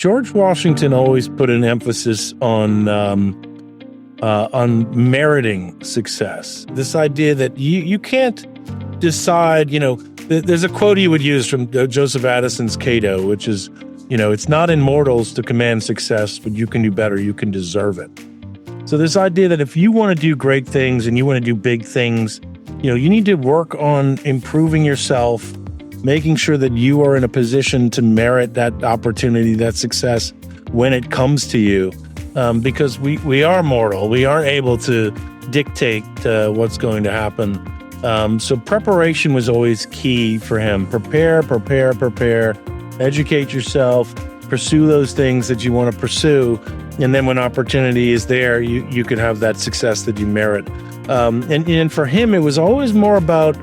George Washington always put an emphasis on meriting success. This idea that you can't decide, there's a quote he would use from Joseph Addison's Cato, which is, it's not in mortals to command success, but you can do better, you can deserve it. So this idea that if you want to do great things and you want to do big things, you need to work on improving yourself, making sure that you are in a position to merit that opportunity, that success when it comes to you. Because we are mortal. We aren't able to dictate what's going to happen. So preparation was always key for him. Prepare, educate yourself, pursue those things that you want to pursue. And then when opportunity is there, you can have that success that you merit. And for him, it was always more about,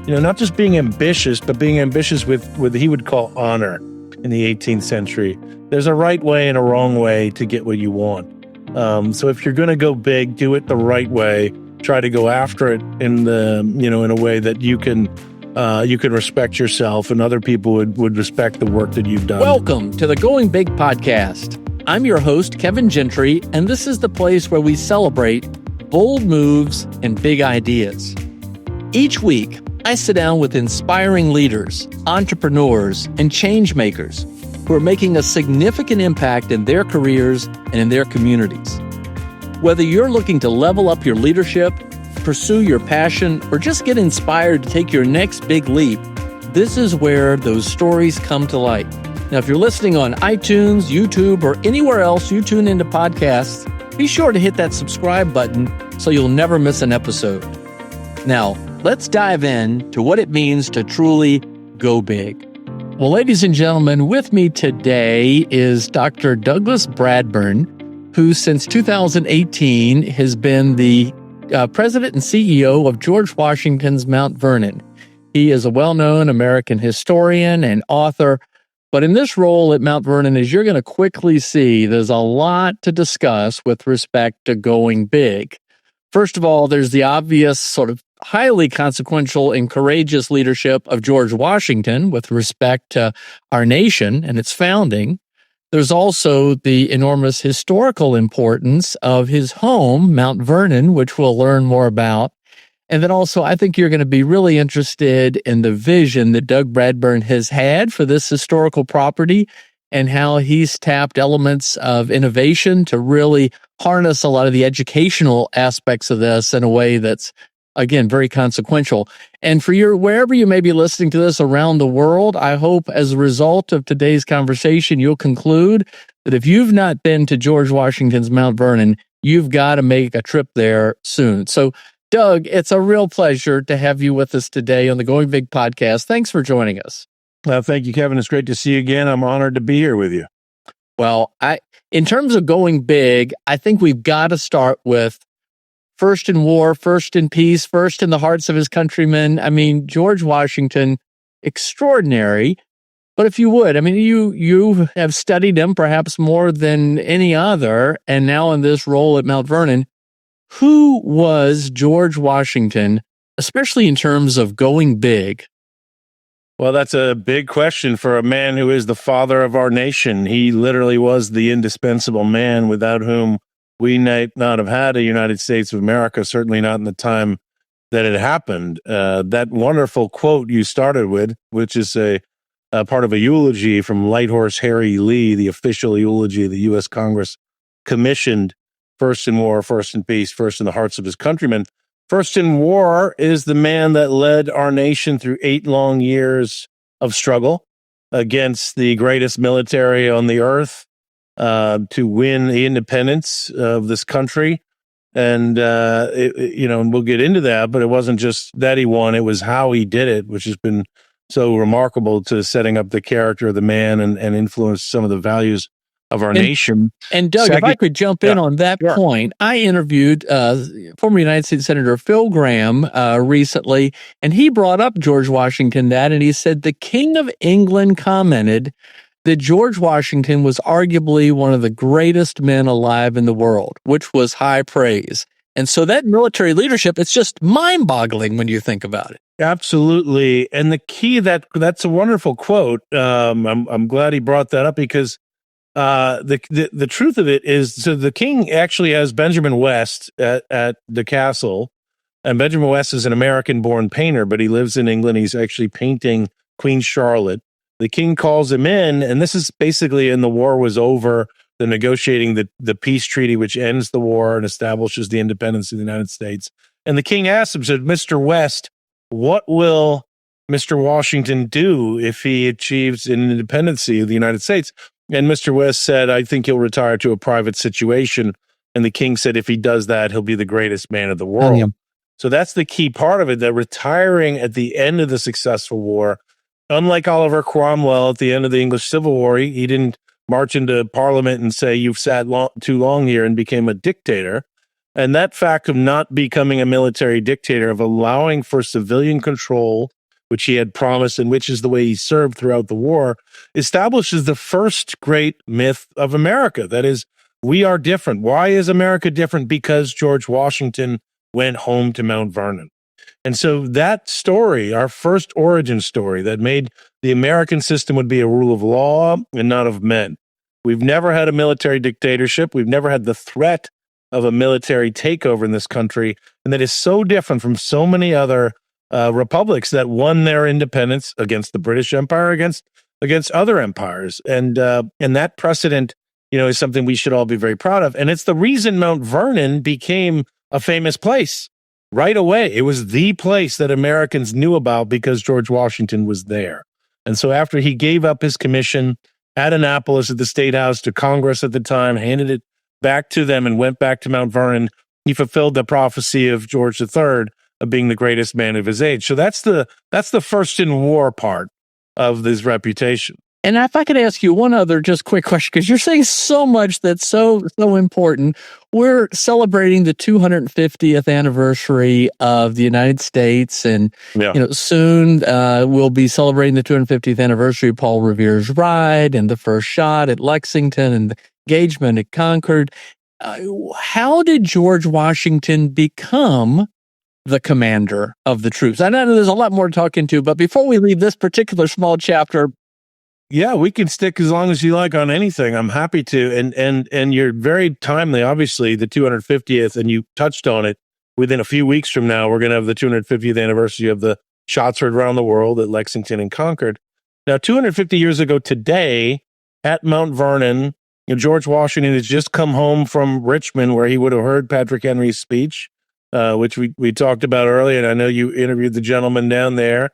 not just being ambitious, but being ambitious with what he would call honor in the 18th century. There's a right way and a wrong way to get what you want. So if you're going to go big, do it the right way. Try to go after it in a way that you can respect yourself and other people would respect the work that you've done. Welcome to the Going Big podcast. I'm your host, Kevin Gentry, and this is the place where we celebrate bold moves and big ideas. Each week, I sit down with inspiring leaders, entrepreneurs, and change makers who are making a significant impact in their careers and in their communities. Whether you're looking to level up your leadership, pursue your passion, or just get inspired to take your next big leap, this is where those stories come to light. Now, if you're listening on iTunes, YouTube, or anywhere else you tune into podcasts, be sure to hit that subscribe button so you'll never miss an episode. Now, let's dive in to what it means to truly go big. Well, ladies and gentlemen, with me today is Dr. Douglas Bradburn, who since 2018 has been the president and CEO of George Washington's Mount Vernon. He is a well-known American historian and author, but in this role at Mount Vernon, as you're going to quickly see, there's a lot to discuss with respect to going big. First of all, there's the obvious sort of highly consequential and courageous leadership of George Washington with respect to our nation and its founding. There's also the enormous historical importance of his home, Mount Vernon, which we'll learn more about. And then also, I think you're going to be really interested in the vision that Doug Bradburn has had for this historical property and how he's tapped elements of innovation to really harness a lot of the educational aspects of this in a way that's, again, very consequential. And for wherever you may be listening to this around the world, I hope as a result of today's conversation, you'll conclude that if you've not been to George Washington's Mount Vernon, you've got to make a trip there soon. So, Doug, it's a real pleasure to have you with us today on the Going Big podcast. Thanks for joining us. Thank you, Kevin. It's great to see you again. I'm honored to be here with you. Well, in terms of going big, I think we've got to start with first in war, first in peace, first in the hearts of his countrymen. I mean, George Washington, extraordinary. But if you would, I mean, you have studied him perhaps more than any other, and now in this role at Mount Vernon. Who was George Washington, especially in terms of going big? Well, that's a big question for a man who is the father of our nation. He literally was the indispensable man without whom we might not have had a United States of America, certainly not in the time that it happened. That wonderful quote you started with, which is a part of a eulogy from Light Horse Harry Lee, the official eulogy the U.S. Congress commissioned. First in war, first in peace, first in the hearts of his countrymen. First in war is the man that led our nation through 8 long years of struggle against the greatest military on the earth to win the independence of this country. And, and we'll get into that, but it wasn't just that he won, it was how he did it, which has been so remarkable to setting up the character of the man and influence some of the values of our nation. And Doug, if I could jump in on that point, I interviewed former United States Senator Phil Gramm recently, and he brought up George Washington and he said the King of England commented that George Washington was arguably one of the greatest men alive in the world, which was high praise. And so that military leadership, it's just mind-boggling when you think about it. Absolutely. And the key, that's a wonderful quote. I'm glad he brought that up because The truth of it is, so the king actually has Benjamin West at the castle, and Benjamin West is an American-born painter, but he lives in England. He's actually painting Queen Charlotte. The king calls him in, and this is basically in the war was over, the negotiating the peace treaty, which ends the war and establishes the independence of the United States. And the king asked him, said, "Mr. West, what will Mr. Washington do if he achieves an independency of the United States?" And Mr. West said, "I think he'll retire to a private situation." And the king said, "If he does that, he'll be the greatest man of the world." Yeah. So that's the key part of it, that retiring at the end of the successful war, unlike Oliver Cromwell at the end of the English Civil War, he didn't march into Parliament and say, "You've sat too long here," and became a dictator. And that fact of not becoming a military dictator, of allowing for civilian control, which he had promised, and which is the way he served throughout the war, establishes the first great myth of America. That is, we are different. Why is America different? Because George Washington went home to Mount Vernon. And so that story, our first origin story that made the American system would be a rule of law and not of men. We've never had a military dictatorship. We've never had the threat of a military takeover in this country. And that is so different from so many other republics that won their independence against the British Empire, against other empires. And that precedent, is something we should all be very proud of. And it's the reason Mount Vernon became a famous place right away. It was the place that Americans knew about because George Washington was there. And so after he gave up his commission at Annapolis at the State House to Congress at the time, handed it back to them and went back to Mount Vernon, he fulfilled the prophecy of George III of being the greatest man of his age. So that's the first in war part of this reputation. And if I could ask you one other just quick question, because you're saying so much that's so important. We're celebrating the 250th anniversary of the United States, and soon we'll be celebrating the 250th anniversary of Paul Revere's ride and the first shot at Lexington and the engagement at Concord. How did George Washington become the commander of the troops? I know there's a lot more to talk into, but before we leave this particular small chapter, yeah, we can stick as long as you like on anything. I'm happy to. And you're very timely, obviously, the 250th, and you touched on it. Within a few weeks from now, we're going to have the 250th anniversary of the shots heard around the world at Lexington and Concord. Now, 250 years ago today, at Mount Vernon, George Washington has just come home from Richmond, where he would have heard Patrick Henry's speech, which we talked about earlier, and I know you interviewed the gentleman down there.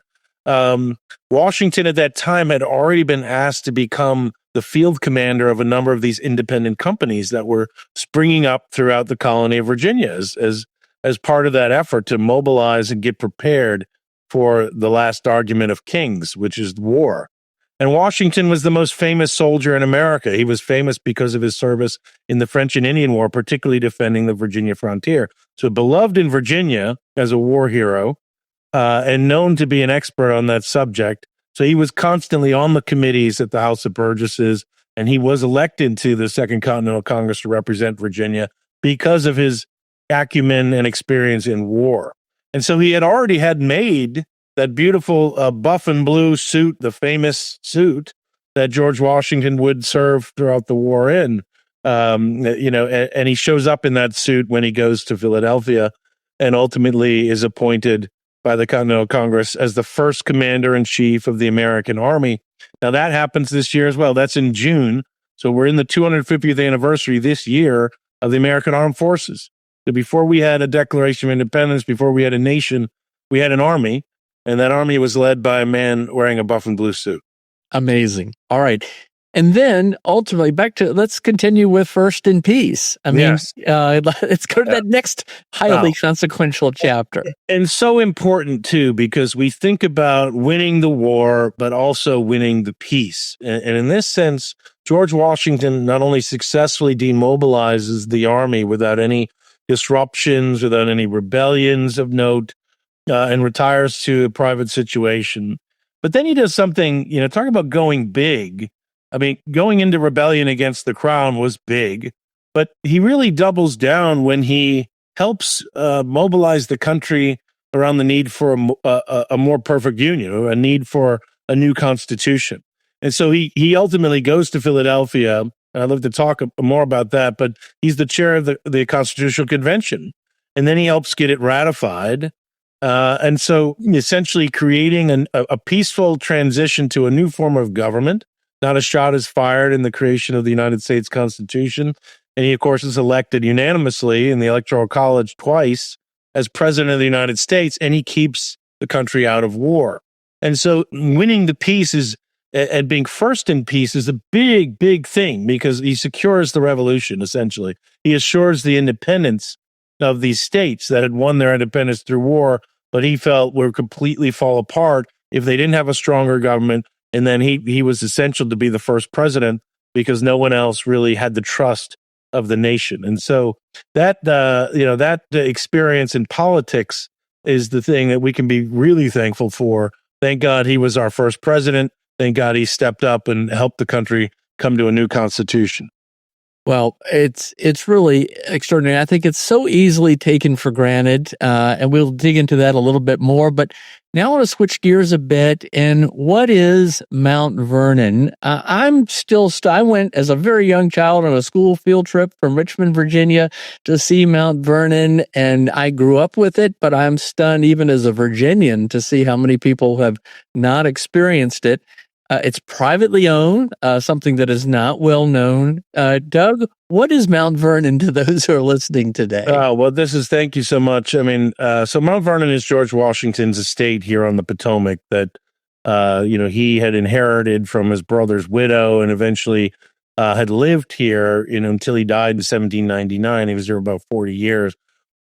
Washington at that time had already been asked to become the field commander of a number of these independent companies that were springing up throughout the colony of Virginia as part of that effort to mobilize and get prepared for the last argument of kings, which is war. And Washington was the most famous soldier in America. He was famous because of his service in the French and Indian War, particularly defending the Virginia frontier. So beloved in Virginia as a war hero, and known to be an expert on that subject. So he was constantly on the committees at the House of Burgesses, and he was elected to the Second Continental Congress to represent Virginia because of his acumen and experience in war. And so he had already made that beautiful buff and blue suit, the famous suit that George Washington would serve throughout the war in. And he shows up in that suit when he goes to Philadelphia and ultimately is appointed by the Continental Congress as the first commander-in-chief of the American Army. Now, that happens this year as well. That's in June. So we're in the 250th anniversary this year of the American Armed Forces. So before we had a Declaration of Independence, before we had a nation, we had an army, and that army was led by a man wearing a buff and blue suit. Amazing. All right. And then ultimately let's continue with First in Peace. I mean, yes. Let's go to that next highly consequential chapter. And so important too, because we think about winning the war, but also winning the peace. And in this sense, George Washington not only successfully demobilizes the army without any disruptions, without any rebellions of note, and retires to a private situation, but then he does something, talk about going big. I mean, going into rebellion against the crown was big, but he really doubles down when he helps mobilize the country around the need for a more perfect union, a need for a new constitution. And so he ultimately goes to Philadelphia And I'd love to talk more about that, but he's the chair of the Constitutional Convention. And then he helps get it ratified. And so essentially creating a peaceful transition to a new form of government. Not a shot is fired in the creation of the United States Constitution. And he, of course, is elected unanimously in the Electoral College twice as president of the United States, and he keeps the country out of war. And so winning the peace and being first in peace is a big, big thing because he secures the revolution, essentially. He assures the independence of these states that had won their independence through war, but he felt would completely fall apart if they didn't have a stronger government. And then he was essential to be the first president because no one else really had the trust of the nation. And so that experience in politics is the thing that we can be really thankful for. Thank God he was our first president. Thank God he stepped up and helped the country come to a new constitution. Well, it's really extraordinary. I think it's so easily taken for granted, and we'll dig into that a little bit more. But now I want to switch gears a bit. And what is Mount Vernon? I'm still. I went as a very young child on a school field trip from Richmond, Virginia, to see Mount Vernon, and I grew up with it. But I'm stunned, even as a Virginian, to see how many people have not experienced it. It's privately owned, something that is not well known. Doug, what is Mount Vernon to those who are listening today? Well, thank you so much. I mean, so Mount Vernon is George Washington's estate here on the Potomac that, he had inherited from his brother's widow and eventually had lived here, until he died in 1799. He was there about 40 years.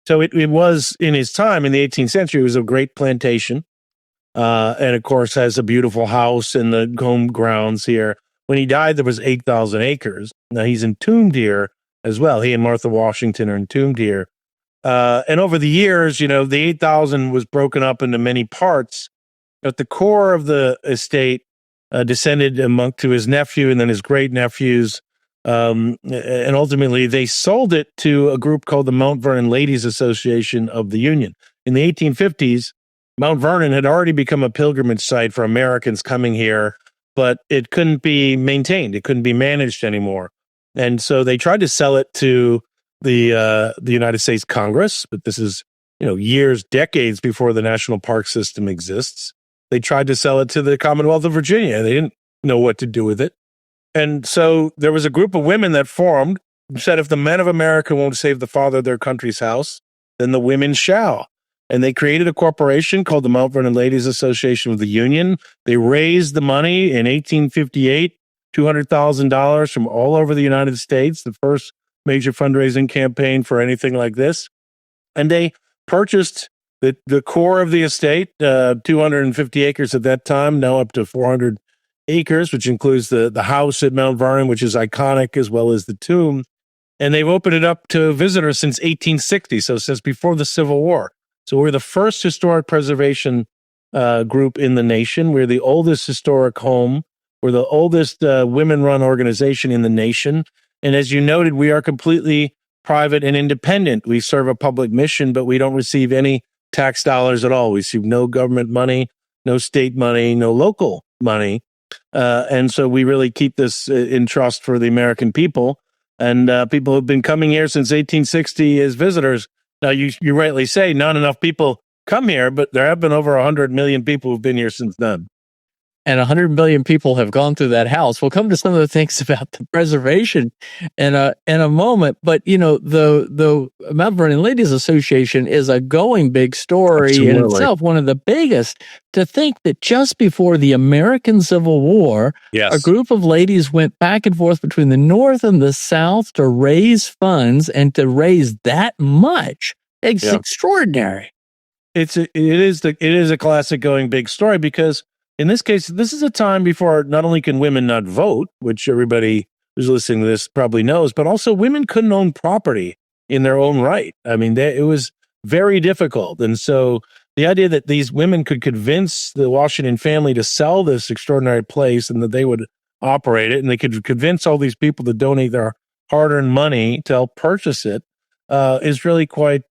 So it was in his time in the 18th century, it was a great plantation. And of course has a beautiful house in the home grounds here. When he died, there was 8,000 acres. Now he's entombed here as well. He and Martha Washington are entombed here. And over the years, the 8,000 was broken up into many parts. At the core of the estate descended to his nephew and then his great nephews. And ultimately they sold it to a group called the Mount Vernon Ladies Association of the Union. In the 1850s, Mount Vernon had already become a pilgrimage site for Americans coming here, but it couldn't be maintained. It couldn't be managed anymore. And so they tried to sell it to the United States Congress, but this is, decades before the national park system exists. They tried to sell it to the Commonwealth of Virginia. They didn't know what to do with it. And so there was a group of women that formed and said, if the men of America won't save the father of their country's house, then the women shall. And they created a corporation called the Mount Vernon Ladies Association of the Union. They raised the money in 1858, $200,000 from all over the United States, the first major fundraising campaign for anything like this. And they purchased the core of the estate, 250 acres at that time, now up to 400 acres, which includes the house at Mount Vernon, which is iconic, as well as the tomb. And they've opened it up to visitors since 1860, so since before the Civil War. So we're the first historic preservation group in the nation. We're the oldest historic home. We're the oldest women-run organization in the nation. And as you noted, we are completely private and independent. We serve a public mission, but we don't receive any tax dollars at all. We receive no government money, no state money, no local money. And so we really keep this in trust for the American people. And people have been coming here since 1860 as visitors. Now, you rightly say not enough people come here, but there have been over 100 million people who've been here since then. And 100 million people have gone through that house. We'll come to some of the things about the preservation in a moment. But, the Mount Vernon Ladies Association is a going big story Absolutely. In itself, one of the biggest. To think that just before the American Civil War, Yes. A group of ladies went back and forth between the North and the South to raise funds, and to raise that much. It's extraordinary. It is a classic going big story because in this case, this is a time before not only can women not vote, which everybody who's listening to this probably knows, but also women couldn't own property in their own right. I mean, it was very difficult. And so the idea that these women could convince the Washington family to sell this extraordinary place and that they would operate it and they could convince all these people to donate their hard-earned money to help purchase it is really quite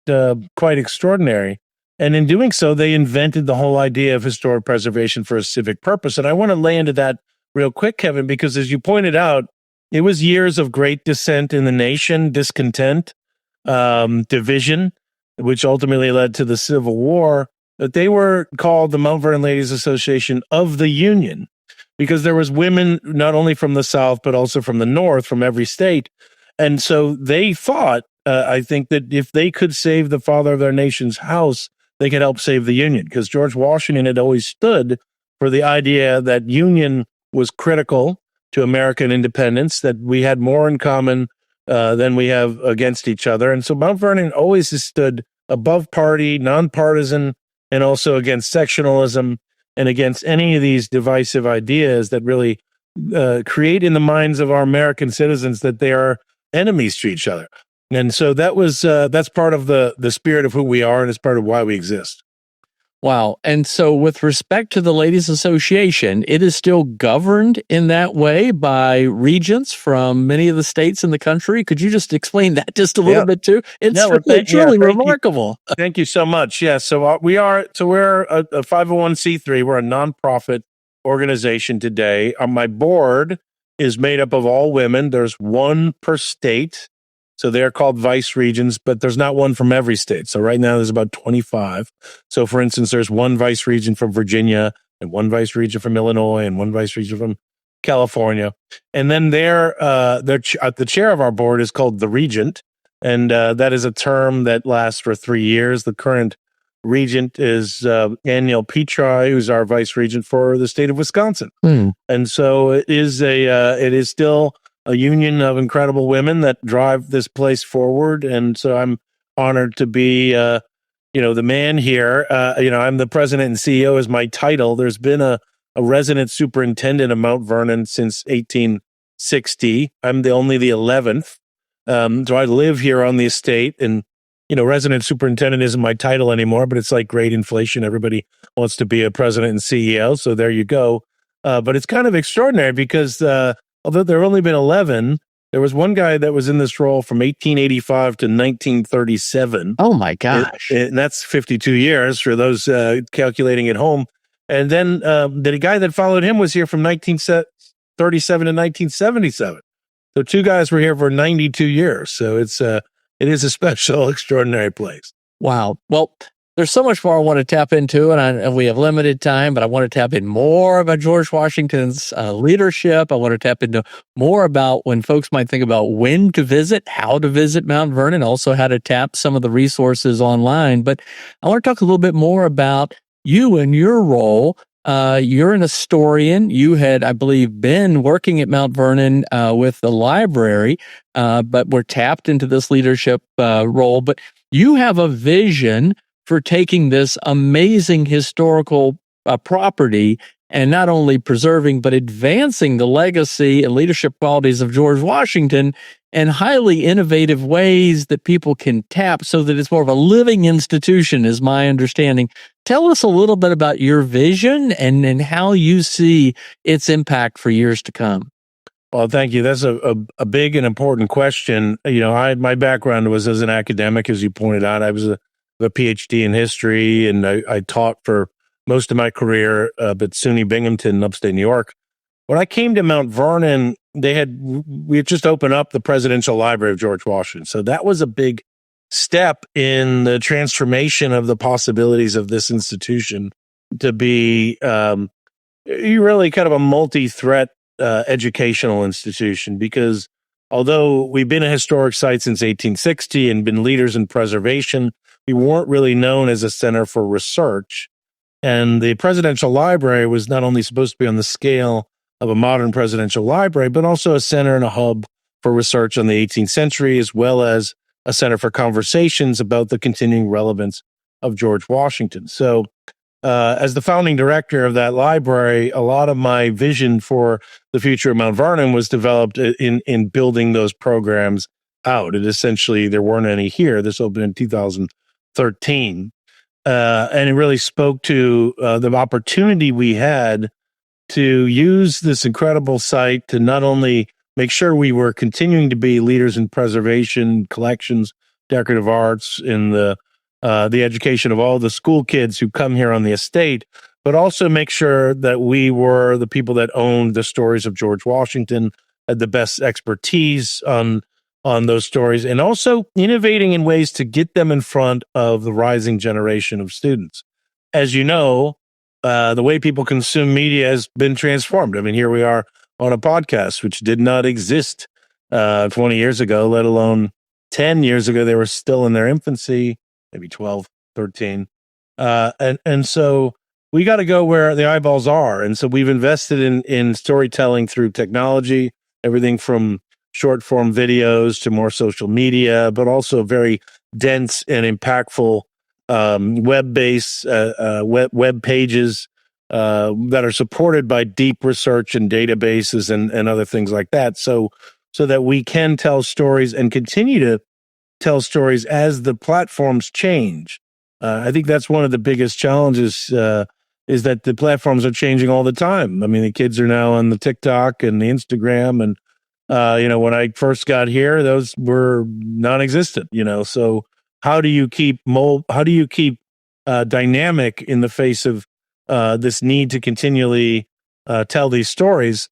extraordinary. And in doing so, they invented the whole idea of historic preservation for a civic purpose. And I want to lay into that real quick, Kevin, because as you pointed out, it was years of great dissent in the nation, discontent, division, which ultimately led to the Civil War. But they were called the Mount Vernon Ladies Association of the Union because there was women not only from the South, but also from the North, from every state. And so they thought, I think, that if they could save the father of their nation's house, they could help save the Union, because George Washington had always stood for the idea that union was critical to American independence, that we had more in common than we have against each other. And so Mount Vernon always has stood above party, nonpartisan, and also against sectionalism and against any of these divisive ideas that really create in the minds of our American citizens that they are enemies to each other. And so that's part of the spirit of who we are, and it's part of why we exist. Wow. And so with respect to the Ladies Association, it is still governed in that way by regents from many of the states in the country. Could you just explain that just a little bit too? It's truly remarkable. Thank you so much. Yeah. So we're a 501c3. We're a nonprofit organization today. My board is made up of all women. There's one per state. So they're called vice regents, but there's not one from every state. So right now there's about 25. So for instance, there's one vice regent from Virginia and one vice regent from Illinois and one vice regent from California. And then the chair of our board is called the regent. And that is a term that lasts for 3 years. The current regent is Danielle Petri, who's our vice regent for the state of Wisconsin. And so it is still a union of incredible women that drive this place forward. And so I'm honored to be, the man here. I'm the president and CEO is my title. There's been a resident superintendent of Mount Vernon since 1860. I'm only the 11th. So I live here on the estate, and, resident superintendent isn't my title anymore, but it's like great inflation. Everybody wants to be a president and CEO. So there you go. But it's kind of extraordinary because, although there have only been 11, there was one guy that was in this role from 1885 to 1937. Oh, my gosh. And that's 52 years for those calculating at home. And then the guy that followed him was here from 1937 to 1977. So two guys were here for 92 years. So it is a special, extraordinary place. Wow. Well, there's so much more I want to tap into, and we have limited time, but I want to tap in more about George Washington's leadership. I want to tap into more about when folks might think about when to visit, how to visit Mount Vernon, also how to tap some of the resources online. But I want to talk a little bit more about you and your role. You're an historian. You had, I believe, been working at Mount Vernon with the library, but were tapped into this leadership role. But you have a vision for taking this amazing historical property and not only preserving, but advancing the legacy and leadership qualities of George Washington in highly innovative ways that people can tap so that it's more of a living institution, is my understanding. Tell us a little bit about your vision and how you see its impact for years to come. Well, thank you. That's a big and important question. My background was as an academic, as you pointed out. I was a PhD in history, and I taught for most of my career at SUNY Binghamton in upstate New York. When I came to Mount Vernon, we had just opened up the Presidential Library of George Washington. So that was a big step in the transformation of the possibilities of this institution to be really kind of a multi-threat educational institution, because although we've been a historic site since 1860 and been leaders in preservation, we weren't really known as a center for research. And the Presidential Library was not only supposed to be on the scale of a modern presidential library, but also a center and a hub for research on the 18th century, as well as a center for conversations about the continuing relevance of George Washington. So as the founding director of that library, a lot of my vision for the future of Mount Vernon was developed in building those programs out. And essentially, there weren't any here. This opened in 2013. And it really spoke to the opportunity we had to use this incredible site to not only make sure we were continuing to be leaders in preservation, collections, decorative arts, in the education of all the school kids who come here on the estate, but also make sure that we were the people that owned the stories of George Washington had the best expertise on those stories, and also innovating in ways to get them in front of the rising generation of students. As you know, the way people consume media has been transformed. I mean, here we are on a podcast, which did not exist 20 years ago, let alone 10 years ago. They were still in their infancy, maybe 12, 13. And so we got to go where the eyeballs are. And so we've invested in storytelling through technology, everything from short form videos to more social media, but also very dense and impactful web-based web pages that are supported by deep research and databases and other things like that. So that we can tell stories and continue to tell stories as the platforms change. I think that's one of the biggest challenges is that the platforms are changing all the time. I mean, the kids are now on the TikTok and the Instagram, and when I first got here, those were non-existent. So how do you keep dynamic in the face of this need to continually tell these stories?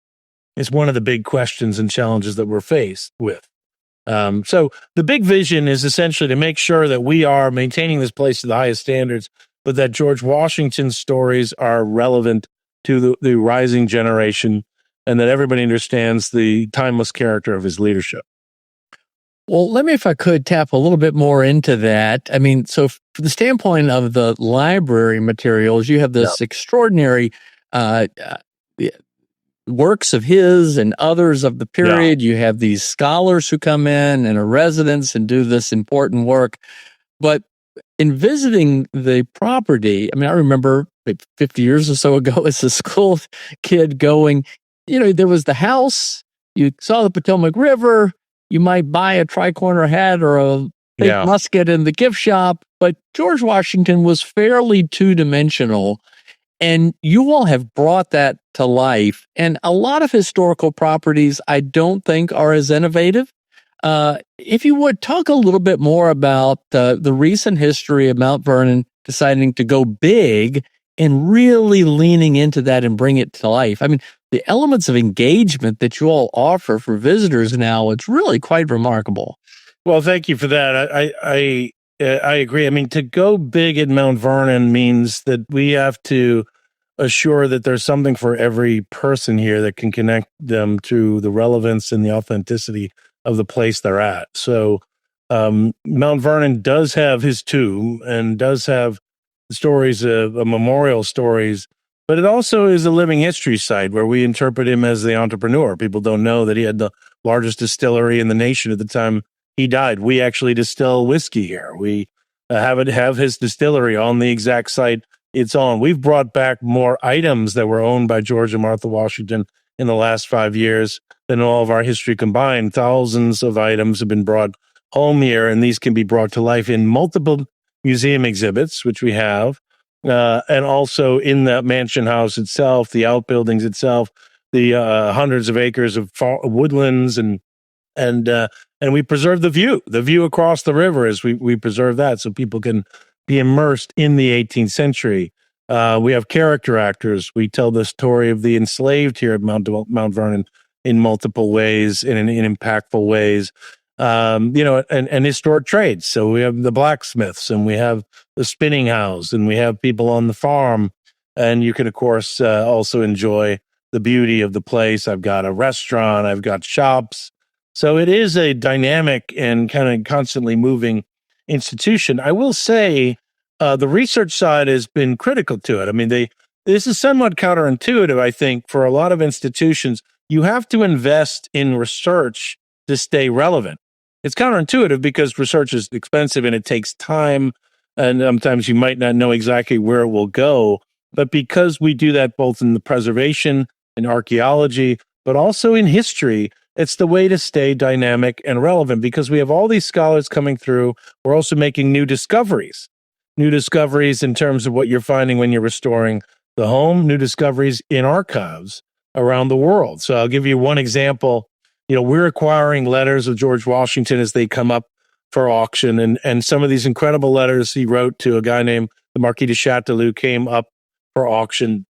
Is one of the big questions and challenges that we're faced with. So the big vision is essentially to make sure that we are maintaining this place to the highest standards, but that George Washington's stories are relevant to the rising generation, and that everybody understands the timeless character of his leadership. Well, let me, if I could, tap a little bit more into that. I mean, so from the standpoint of the library materials, you have this extraordinary works of his and others of the period. You have these scholars who come in and are residents and do this important work. But in visiting the property, I mean, I remember 50 years or so ago as a school kid going, there was the house, you saw the Potomac River, you might buy a tricorner hat or a big musket in the gift shop, but George Washington was fairly two-dimensional. And you all have brought that to life. And a lot of historical properties, I don't think, are as innovative. If you would talk a little bit more about the recent history of Mount Vernon deciding to go big and really leaning into that and bring it to life. I mean, the elements of engagement that you all offer for visitors now, it's really quite remarkable. Well, thank you for that. I agree. I mean, to go big at Mount Vernon means that we have to assure that there's something for every person here that can connect them to the relevance and the authenticity of the place they're at. So Mount Vernon does have his tomb and does have stories of memorial stories, but it also is a living history site where we interpret him as the entrepreneur. People don't know that he had the largest distillery in the nation at the time he died. We actually distill whiskey here. We have his distillery on the exact site it's on. We've brought back more items that were owned by George and Martha Washington in the last 5 years than all of our history combined. Thousands of items have been brought home here, and these can be brought to life in multiple museum exhibits, which we have, and also in the mansion house itself, the outbuildings itself, the hundreds of acres of woodlands, and we preserve the view across the river as we preserve that so people can be immersed in the 18th century. We have character actors. We tell the story of the enslaved here at Mount Vernon in multiple ways, in impactful ways, and historic trades. So we have the blacksmiths, and we have the spinning house, and we have people on the farm. And you can, of course, also enjoy the beauty of the place. I've got a restaurant. I've got shops. So it is a dynamic and kind of constantly moving institution. I will say the research side has been critical to it. I mean, this is somewhat counterintuitive, I think, for a lot of institutions. You have to invest in research to stay relevant. It's counterintuitive because research is expensive and it takes time, and sometimes you might not know exactly where it will go. But because we do that both in the preservation, in archaeology, but also in history, it's the way to stay dynamic and relevant because we have all these scholars coming through. We're also making new discoveries in terms of what you're finding when you're restoring the home, new discoveries in archives around the world. So I'll give you one example. We're acquiring letters of George Washington as they come up for auction. And some of these incredible letters he wrote to a guy named the Marquis de Châteauroux came up for auction.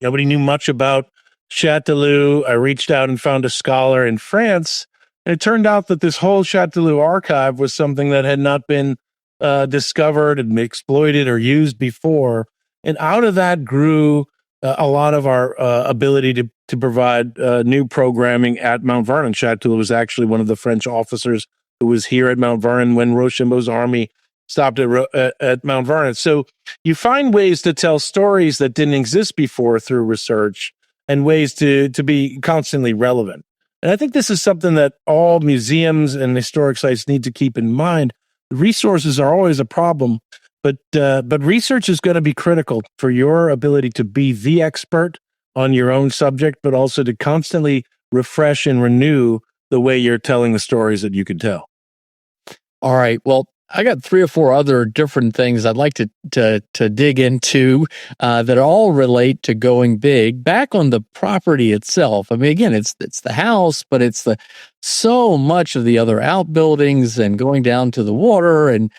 Nobody knew much about Châteauroux, I reached out and found a scholar in France. And it turned out that this whole Châteauroux archive was something that had not been discovered and exploited or used before. And out of that grew a lot of our ability to provide new programming at Mount Vernon. Châteauroux was actually one of the French officers who was here at Mount Vernon when Rochambeau's army stopped at Mount Vernon. So you find ways to tell stories that didn't exist before through research and ways to be constantly relevant. And I think this is something that all museums and historic sites need to keep in mind. Resources are always a problem, but research is going to be critical for your ability to be the expert on your own subject, but also to constantly refresh and renew the way you're telling the stories that you can tell. All right. Well, I got 3 or 4 other different things I'd like to dig into that all relate to going big. Back on the property itself, I mean, again, it's the house, but it's so much of the other outbuildings and going down to the water. And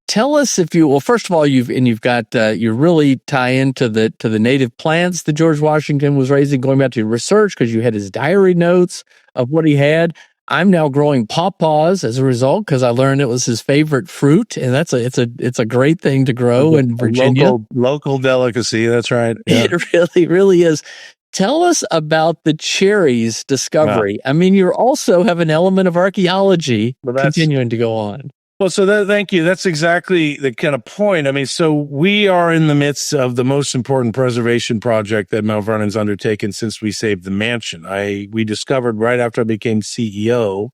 tell us first of all, you've got you really tie into the native plants that George Washington was raising, going back to research because you had his diary notes of what he had. I'm now growing pawpaws as a result because I learned it was his favorite fruit, and it's a great thing to grow in Virginia. Local delicacy. That's right. Yeah. It really, really is. Tell us about the cherries discovery. Yeah. I mean, you also have an element of archaeology continuing to go on. Well, so thank you. That's exactly the kind of point. I mean, so we are in the midst of the most important preservation project that Mount Vernon's undertaken since we saved the mansion. We discovered right after I became CEO,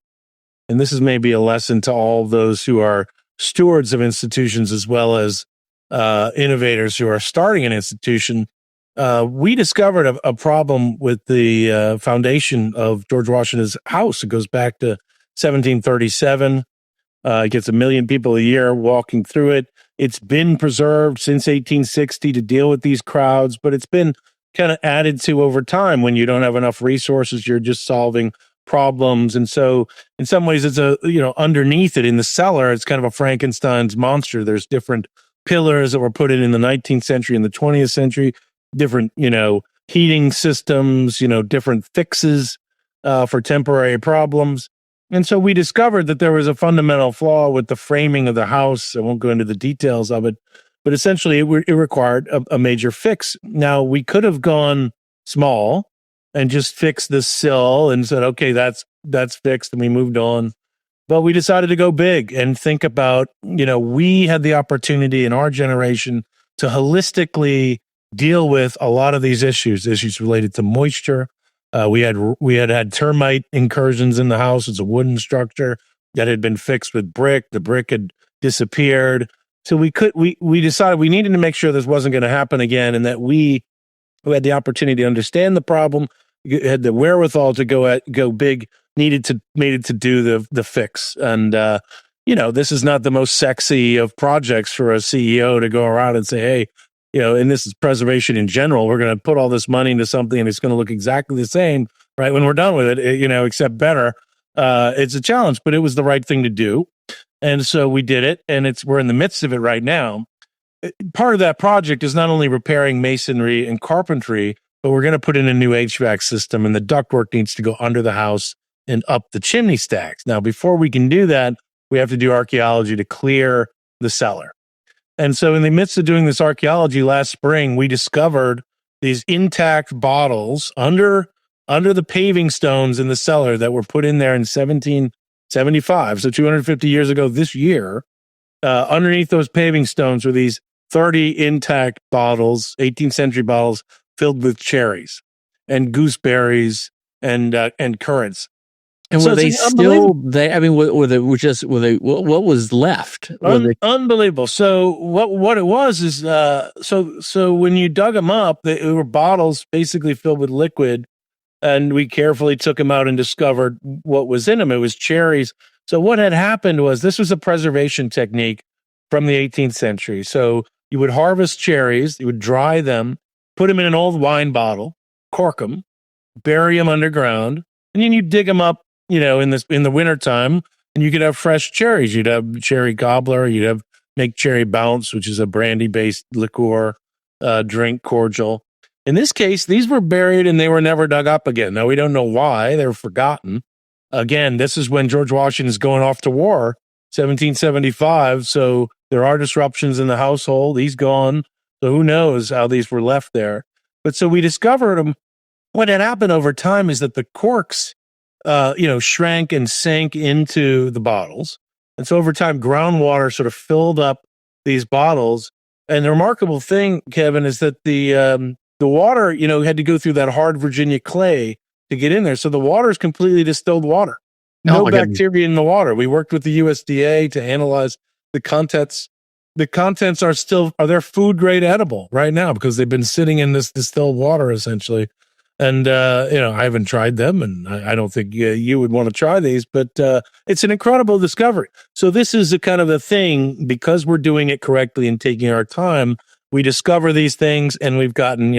and this is maybe a lesson to all those who are stewards of institutions as well as innovators who are starting an institution. We discovered a problem with the foundation of George Washington's house. It goes back to 1737. It gets 1 million people a year walking through it. It's been preserved since 1860 to deal with these crowds, but it's been kind of added to over time. When you don't have enough resources, you're just solving problems. And so in some ways, it's underneath it in the cellar, it's kind of a Frankenstein's monster. There's different pillars that were put in the 19th century and the 20th century, different, heating systems, different fixes for temporary problems. And so we discovered that there was a fundamental flaw with the framing of the house. I won't go into the details of it, but essentially it required a major fix. Now, we could have gone small and just fixed the sill and said, okay, that's fixed, and we moved on. But we decided to go big and think about, we had the opportunity in our generation to holistically deal with a lot of these issues related to moisture. We had termite incursions in the house. It's a wooden structure that had been fixed with brick. The brick had disappeared. So we decided we needed to make sure this wasn't going to happen again, and that we, who had the opportunity to understand the problem, had the wherewithal to go big, needed to do the fix. And this is not the most sexy of projects for a CEO to go around and say, hey, and this is preservation in general, we're going to put all this money into something and it's going to look exactly the same, right, when we're done with it, except better. It's a challenge, but it was the right thing to do. And so we did it, and we're in the midst of it right now. Part of that project is not only repairing masonry and carpentry, but we're going to put in a new HVAC system, and the ductwork needs to go under the house and up the chimney stacks. Now, before we can do that, we have to do archaeology to clear the cellar. And so in the midst of doing this archaeology last spring, we discovered these intact bottles under the paving stones in the cellar that were put in there in 1775. So 250 years ago this year, underneath those paving stones were these 30 intact bottles, 18th century bottles filled with cherries and gooseberries and currants. And were they still? What was left? Unbelievable. So what it was is so when you dug them up, they were bottles basically filled with liquid, and we carefully took them out and discovered what was in them. It was cherries. So what had happened was, this was a preservation technique from the 18th century. So you would harvest cherries, you would dry them, put them in an old wine bottle, cork them, bury them underground, and then you dig them up, in the wintertime, and you could have fresh cherries. You'd have cherry gobbler, make cherry bounce, which is a brandy-based liqueur drink cordial. In this case, these were buried and they were never dug up again. Now, we don't know why. They were forgotten. Again, this is when George Washington is going off to war, 1775. So there are disruptions in the household. He's gone. So who knows how these were left there. But so we discovered them. What had happened over time is that the corks, shrank and sank into the bottles. And so over time, groundwater sort of filled up these bottles. And the remarkable thing, Kevin, is that the water, had to go through that hard Virginia clay to get in there. So the water is completely distilled water. No bacteria in the water. We worked with the USDA to analyze the contents. The contents are they're food grade edible right now because they've been sitting in this distilled water essentially. And, I haven't tried them and I don't think you would want to try these, but it's an incredible discovery. So this is a kind of a thing because we're doing it correctly and taking our time. We discover these things and we've gotten,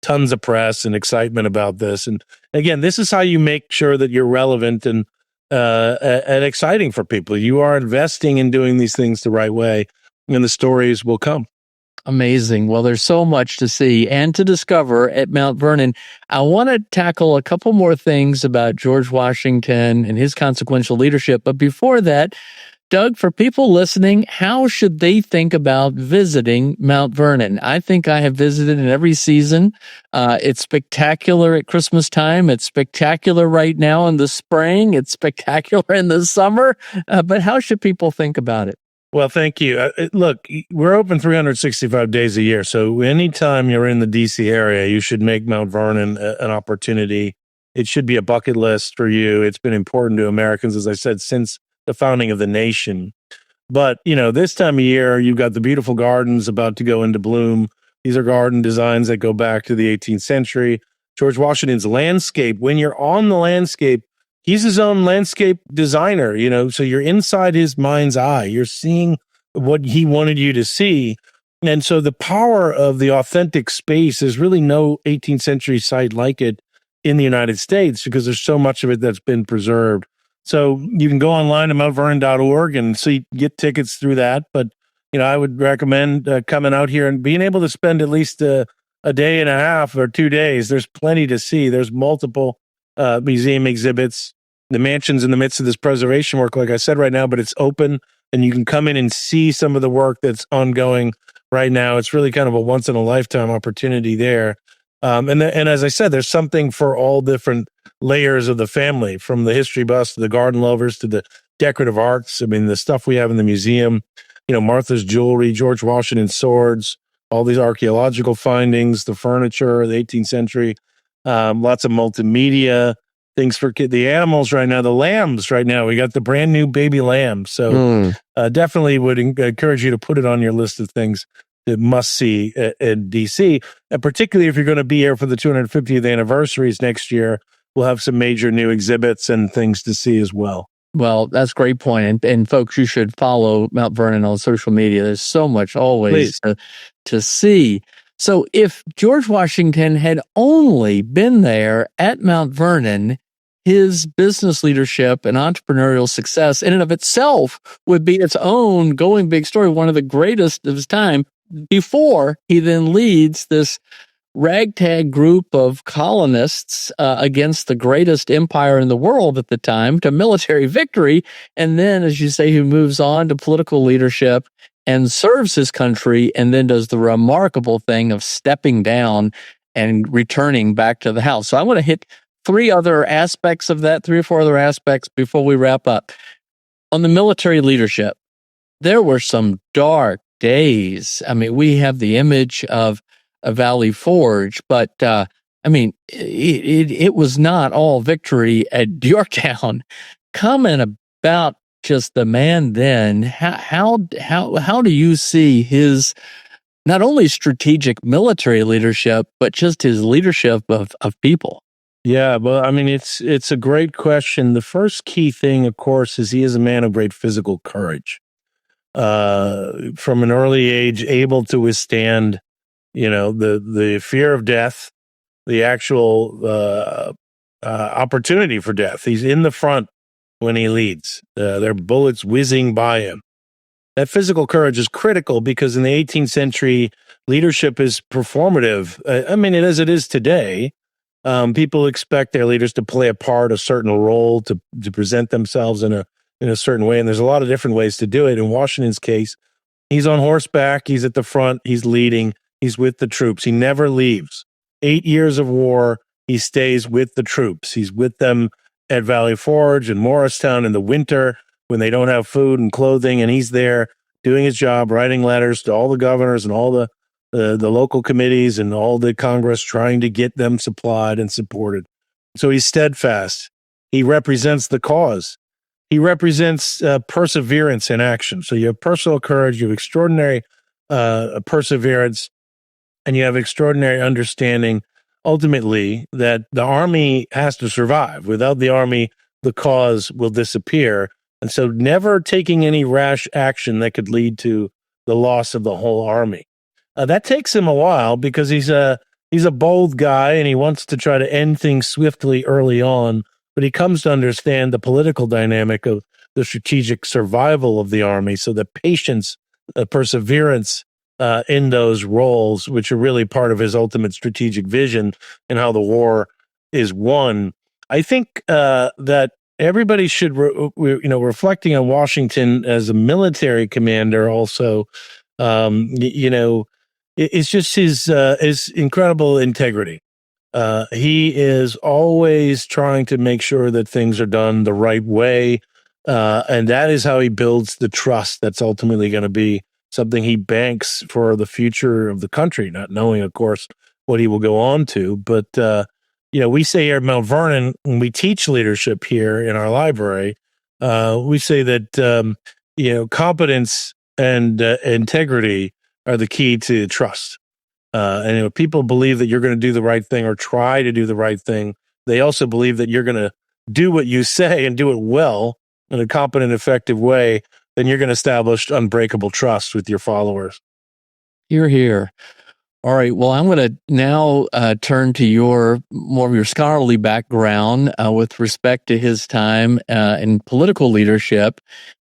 tons of press and excitement about this. And again, this is how you make sure that you're relevant and exciting for people. You are investing in doing these things the right way and the stories will come. Amazing. Well, there's so much to see and to discover at Mount Vernon. I want to tackle a couple more things about George Washington and his consequential leadership. But before that, Doug, for people listening, how should they think about visiting Mount Vernon? I think I have visited in every season. It's spectacular at Christmas time. It's spectacular right now in the spring. It's spectacular in the summer. But how should people think about it? Well, thank you. Look, we're open 365 days a year. So anytime you're in the DC area, you should make Mount Vernon an opportunity. It should be a bucket list for you. It's been important to Americans, as I said, since the founding of the nation. But, this time of year, you've got the beautiful gardens about to go into bloom. These are garden designs that go back to the 18th century. George Washington's landscape, when you're on the landscape, he's his own landscape designer, so you're inside his mind's eye. You're seeing what he wanted you to see. And so the power of the authentic space, there's really no 18th century site like it in the United States because there's so much of it that's been preserved. So you can go online to mountvernon.org and get tickets through that. But, I would recommend coming out here and being able to spend at least a day and a half or 2 days. There's plenty to see. There's multiple museum exhibits. The mansion's in the midst of this preservation work, like I said right now, but it's open and you can come in and see some of the work that's ongoing right now. It's really kind of a once in a lifetime opportunity there. And as I said, there's something for all different layers of the family, from the history buffs to the garden lovers to the decorative arts. I mean, the stuff we have in the museum, Martha's jewelry, George Washington's swords, all these archaeological findings, the furniture, the 18th century, lots of multimedia, things for the animals right now, the lambs right now. We got the brand new baby lamb. So definitely would encourage you to put it on your list of things that must see in DC. And particularly if you're going to be here for the 250th anniversaries next year, we'll have some major new exhibits and things to see as well. Well, that's a great point. And folks, you should follow Mount Vernon on social media. There's so much always to see. So if George Washington had only been there at Mount Vernon, his business leadership and entrepreneurial success in and of itself would be its own going big story, one of the greatest of his time, before he then leads this ragtag group of colonists against the greatest empire in the world at the time to military victory. And then, as you say, he moves on to political leadership and serves his country, and then does the remarkable thing of stepping down and returning back to the house. So I want to hit three or four other aspects before we wrap up. On the military leadership, there were some dark days. I mean, we have the image of a Valley Forge, but it was not all victory at Yorktown. Comment about just the man then. How do you see his not only strategic military leadership, but just his leadership of people? Yeah, well, I mean, it's a great question. The first key thing, of course, is he is a man of great physical courage. From an early age, able to withstand, the fear of death, the actual opportunity for death. He's in the front when he leads. There are bullets whizzing by him. that physical courage is critical because in the 18th century, leadership is performative. I mean, it is today. People expect their leaders to play a part, a certain role, to present themselves in a certain way, and there's a lot of different ways to do it. In Washington's case, he's on horseback, he's at the front, he's leading, he's with the troops. He never leaves. 8 years of war, he stays with the troops. He's with them at Valley Forge and Morristown in the winter when they don't have food and clothing, and he's there doing his job, writing letters to all the governors and all the local committees and all the Congress, trying to get them supplied and supported. So he's steadfast. He represents the cause. He represents perseverance in action. So you have personal courage, you have extraordinary perseverance, and you have extraordinary understanding, ultimately, that the army has to survive. Without the army, the cause will disappear. And so never taking any rash action that could lead to the loss of the whole army. That takes him a while because he's a bold guy and he wants to try to end things swiftly early on, but he comes to understand the political dynamic of the strategic survival of the army. So the patience, perseverance in those roles, which are really part of his ultimate strategic vision and how the war is won. I think that everybody should, reflecting on Washington as a military commander also, it's just his incredible integrity. He is always trying to make sure that things are done the right way. And that is how he builds the trust that's ultimately going to be something he banks for the future of the country, not knowing, of course, what he will go on to. But, we say here at Mount Vernon, when we teach leadership here in our library, we say that, competence and integrity are the key to trust. And if people believe that you're going to do the right thing or try to do the right thing, they also believe that you're going to do what you say and do it well in a competent, effective way, then you're going to establish unbreakable trust with your followers. You're here. All right. Well, I'm going to now turn to more of your scholarly background with respect to his time in political leadership.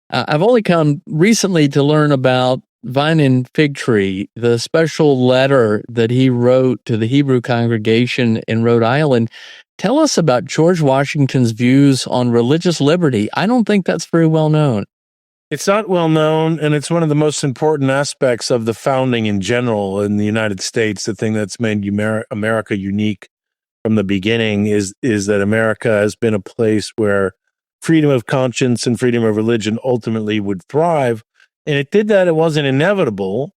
I've only come recently to learn about Vine and Fig Tree, the special letter that he wrote to the Hebrew congregation in Rhode Island. Tell us about George Washington's views on religious liberty. I don't think that's very well known. It's not well known, and it's one of the most important aspects of the founding in general in the United States. The thing that's made America unique from the beginning is that America has been a place where freedom of conscience and freedom of religion ultimately would thrive. And it did that. It wasn't inevitable.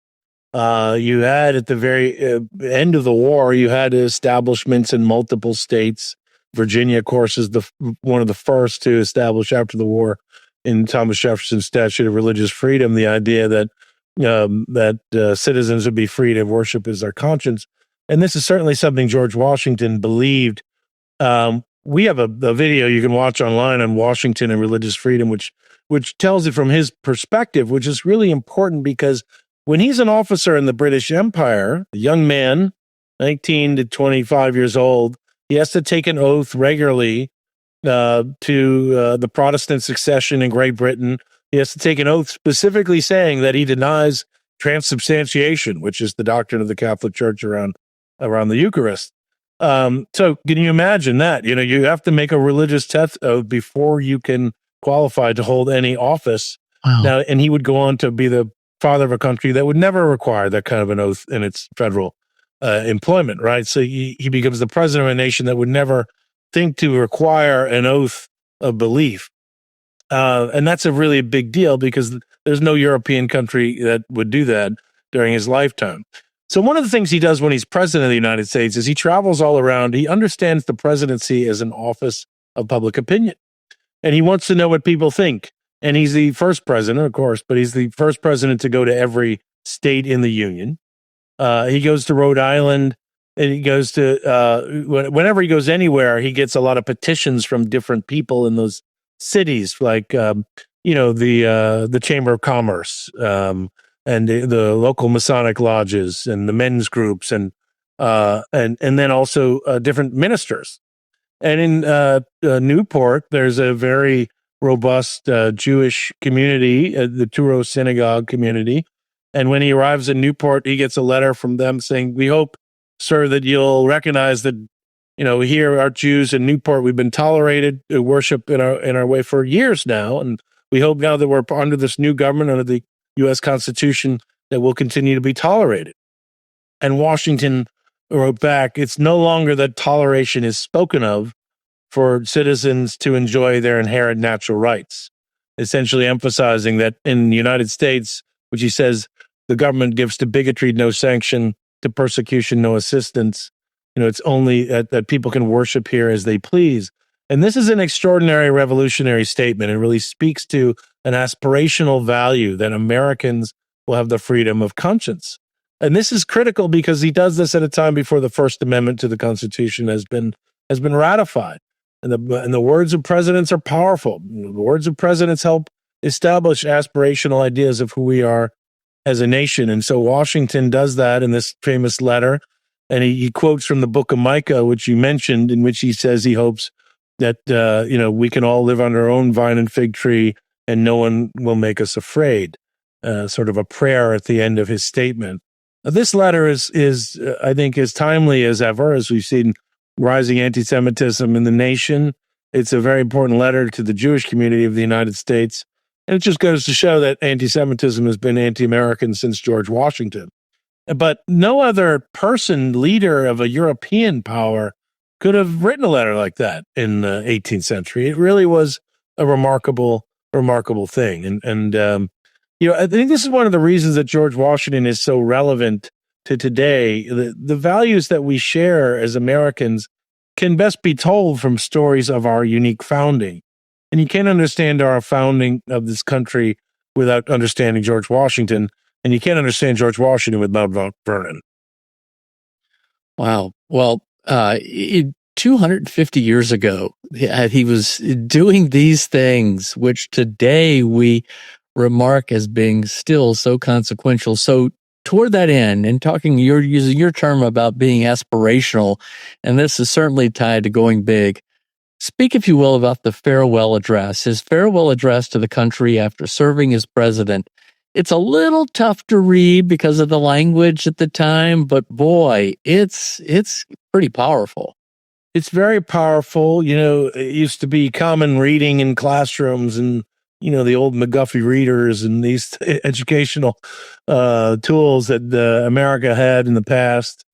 You had at the very end of the war, you had establishments in multiple states. Virginia, of course, is one of the first to establish after the war in Thomas Jefferson's Statute of Religious Freedom, the idea that citizens would be free to worship as their conscience. And this is certainly something George Washington believed. We have a video you can watch online on Washington and religious freedom, which tells it from his perspective, which is really important because when he's an officer in the British Empire, a young man, 19 to 25 years old, he has to take an oath regularly to the Protestant succession in Great Britain. He has to take an oath specifically saying that he denies transubstantiation, which is the doctrine of the Catholic Church around the Eucharist. So can you imagine that? You have to make a religious test oath before you can qualify to hold any office. Wow. Now, and he would go on to be the father of a country that would never require that kind of an oath in its federal employment, right? So he becomes the president of a nation that would never think to require an oath of belief. And that's a really big deal because there's no European country that would do that during his lifetime. So one of the things he does when he's president of the United States is he travels all around. He understands the presidency as an office of public opinion. And he wants to know what people think. And he's the first president, of course, but he's the first president to go to every state in the Union. He goes to Rhode Island, and he goes to, whenever he goes anywhere, he gets a lot of petitions from different people in those cities, like, the Chamber of Commerce, and the local Masonic lodges and the men's groups, and then also different ministers. And in Newport, there's a very robust Jewish community, the Touro synagogue community. And when he arrives in Newport, he gets a letter from them saying, "We hope, sir, that you'll recognize that, here our Jews in Newport, we've been tolerated to worship in our way for years now. And we hope now that we're under this new government, under the U.S. Constitution, that we'll continue to be tolerated." And Washington wrote back, "It's no longer that toleration is spoken of for citizens to enjoy their inherent natural rights," essentially emphasizing that in the United States, which he says the government gives to bigotry no sanction, to persecution no assistance. It's only that people can worship here as they please. And this is an extraordinary revolutionary statement. It really speaks to an aspirational value that Americans will have the freedom of conscience. And this is critical because he does this at a time before the First Amendment to the Constitution has been ratified. And the words of presidents are powerful. The words of presidents help establish aspirational ideas of who we are as a nation. And so Washington does that in this famous letter. And he quotes from the book of Micah, which you mentioned, in which he says he hopes that, we can all live under our own vine and fig tree and no one will make us afraid. Sort of a prayer at the end of his statement. This letter is I think, as timely as ever, as we've seen rising anti-Semitism in the nation. It's a very important letter to the Jewish community of the United States. And it just goes to show that anti-Semitism has been anti-American since George Washington. But no other leader of a European power could have written a letter like that in the 18th century. It really was a remarkable thing. And I think this is one of the reasons that George Washington is so relevant to today. The values that we share as Americans can best be told from stories of our unique founding. And you can't understand our founding of this country without understanding George Washington. And you can't understand George Washington with Mount Vernon. Wow. Well, 250 years ago, he was doing these things, which today we remark as being still so consequential. So toward that end, and you're using your term about being aspirational, and this is certainly tied to going big. Speak, if you will, about the farewell address, his farewell address to the country after serving as president. It's a little tough to read because of the language at the time, but boy, it's pretty powerful. It's very powerful. It used to be common reading in classrooms and, the old McGuffey readers and these educational tools that America had in the past.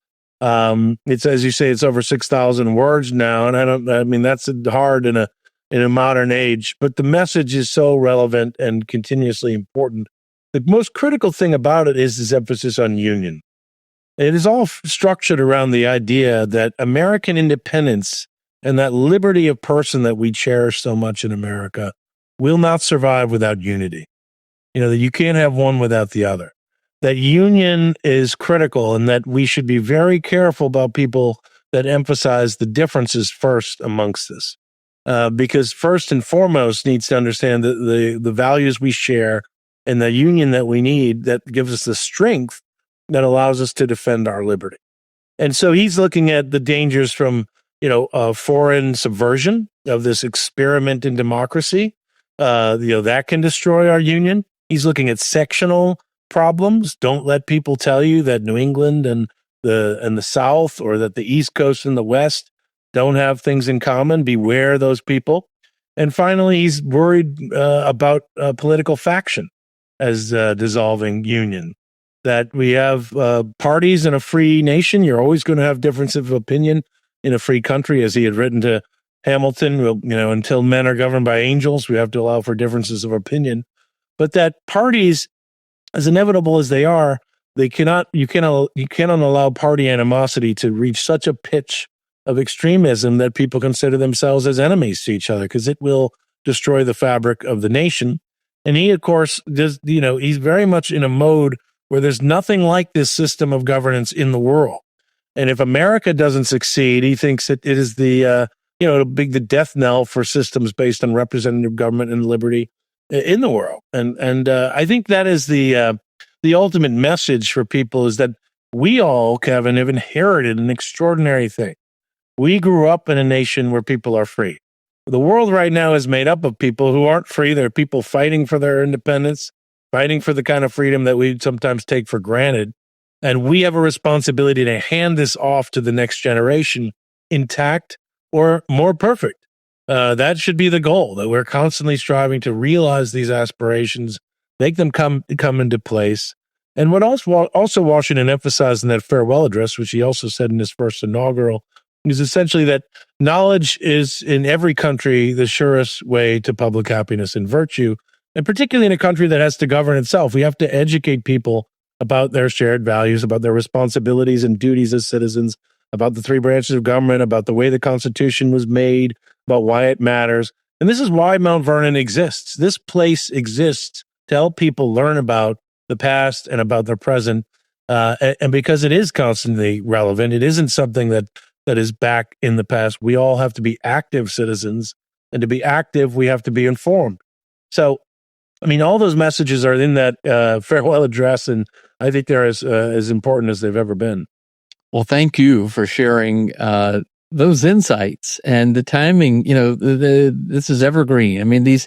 It's, as you say, it's over 6,000 words now. And that's hard in a modern age, but the message is so relevant and continuously important. The most critical thing about it is this emphasis on union. It is all structured around the idea that American independence and that liberty of person that we cherish so much in America will not survive without unity. That you can't have one without the other. That union is critical and that we should be very careful about people that emphasize the differences first amongst us. Because first and foremost needs to understand the values we share and the union that we need that gives us the strength that allows us to defend our liberty. And so he's looking at the dangers from, foreign subversion of this experiment in democracy. That can destroy our union. He's looking at sectional problems. Don't let people tell you that New England and the South, or that the East Coast and the West don't have things in common. Beware those people. And finally, he's worried about political faction as dissolving union. That we have parties in a free nation. You're always going to have differences of opinion in a free country, as he had written to Hamilton. Until men are governed by angels, we have to allow for differences of opinion. But that parties, as inevitable as they are, you cannot allow party animosity to reach such a pitch of extremism that people consider themselves as enemies to each other, because it will destroy the fabric of the nation. And he, of course, he's very much in a mode where there's nothing like this system of governance in the world. And if America doesn't succeed, he thinks that it is it'll be the death knell for systems based on representative government and liberty in the world. And I think that is the ultimate message for people, is that we all, Kevin, have inherited an extraordinary thing. We grew up in a nation where people are free. The world right now is made up of people who aren't free. They're people fighting for their independence, fighting for the kind of freedom that we sometimes take for granted. And we have a responsibility to hand this off to the next generation intact or more perfect. That should be the goal, that we're constantly striving to realize these aspirations, make them come into place. And what also Washington emphasized in that farewell address, which he also said in his first inaugural, is essentially that knowledge is in every country the surest way to public happiness and virtue, and particularly in a country that has to govern itself. We have to educate people about their shared values, about their responsibilities and duties as citizens, about the three branches of government, about the way the Constitution was made, about why it matters. And this is why Mount Vernon exists. This place exists to help people learn about the past and about their present. And because it is constantly relevant, it isn't something that is back in the past. We all have to be active citizens. And to be active, we have to be informed. So, I mean, all those messages are in that farewell address, and I think they're as important as they've ever been. Well, thank you for sharing those insights and the timing. You know, this is evergreen. I mean, these